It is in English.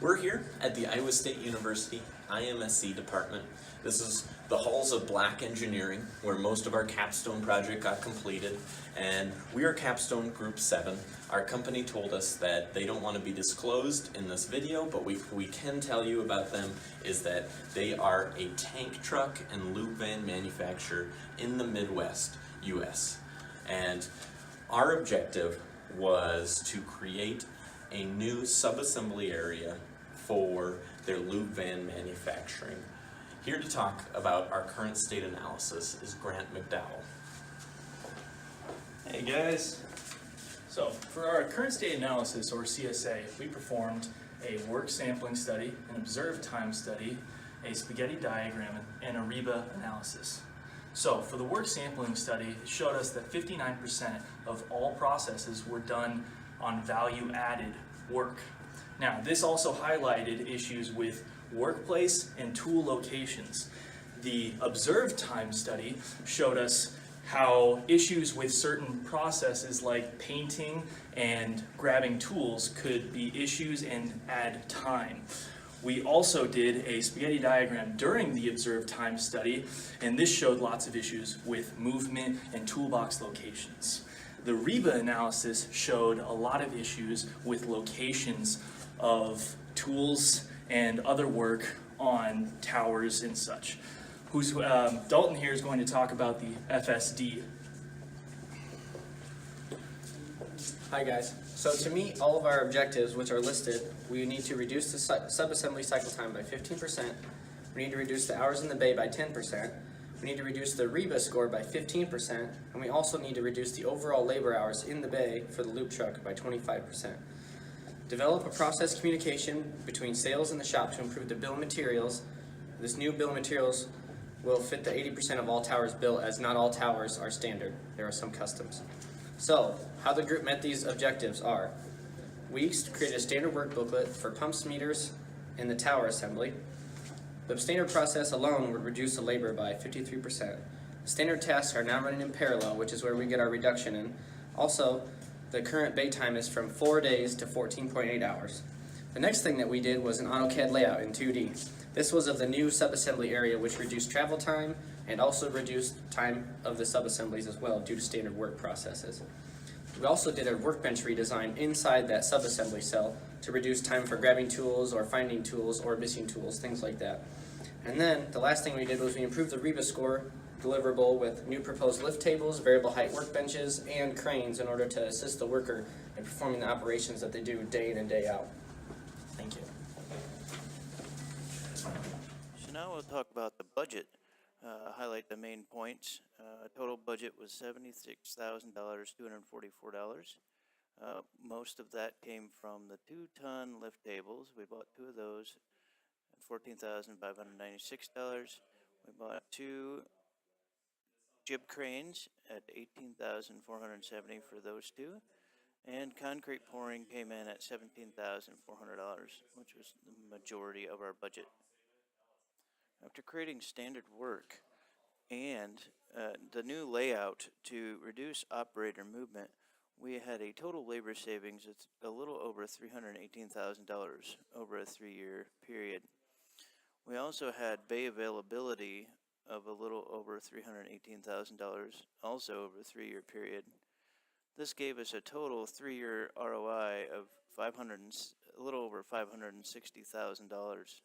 We're here at the Iowa State University IMSC department. This is the halls of black engineering where most of our capstone project got completed, and we are capstone group 7. Our company told us that they don't want to be disclosed in this video, but we can tell you about them is that they are a tank truck and loop van manufacturer in the Midwest US. And our objective was to create a new subassembly area for their loop van manufacturing. Here to talk about our current state analysis is Grant McDowell. Hey guys. So for our current state analysis, or CSA, we performed a work sampling study, an observed time study, a spaghetti diagram, and a REBA analysis. So for the work sampling study, it showed us that 59% of all processes were done on value-added work. Now, this also highlighted issues with workplace and tool locations. The observed time study showed us how issues with certain processes like painting and grabbing tools could be issues and add time. We also did a spaghetti diagram during the observed time study, and this showed lots of issues with movement and toolbox locations. The REBA analysis showed a lot of issues with locations of tools and other work on towers and such. Dalton here is going to talk about the FSD. Hi guys. So to meet all of our objectives, which are listed, we need to reduce the subassembly cycle time by 15%, we need to reduce the hours in the bay by 10%, we need to reduce the REBA score by 15%, and we also need to reduce the overall labor hours in the bay for the loop truck by 25%. Develop a process communication between sales and the shop to improve the bill of materials. This new bill of materials will fit the 80% of all towers built, as not all towers are standard. There are some customs. So, how the group met these objectives are: we created a standard work booklet for pumps, meters, and the tower assembly. The standard process alone would reduce the labor by 53%. Standard tasks are now running in parallel, which is where we get our reduction in. Also, the current bay time is from 4 days to 14.8 hours. The next thing that we did was an AutoCAD layout in 2D. This was of the new subassembly area, which reduced travel time and also reduced time of the subassemblies as well due to standard work processes. We also did a workbench redesign inside that subassembly cell to reduce time for grabbing tools or finding tools or missing tools, things like that. And then the last thing we did was we improved the REBA score deliverable with new proposed lift tables, variable height workbenches, and cranes in order to assist the worker in performing the operations that they do day in and day out. Thank you. So now we'll talk about the budget, highlight the main points. Total budget was $76,244. Most of that came from the 2-ton lift tables. We bought 2 of those at $14,596. We bought 2 jib cranes at $18,470 for those 2. And concrete pouring came in at $17,400, which was the majority of our budget. After creating standard work and the new layout to reduce operator movement, we had a total labor savings of a little over $318,000 over a 3-year period. We also had bay availability of a little over $318,000 also over a 3-year period. This gave us a total 3-year ROI of a little over $560,000.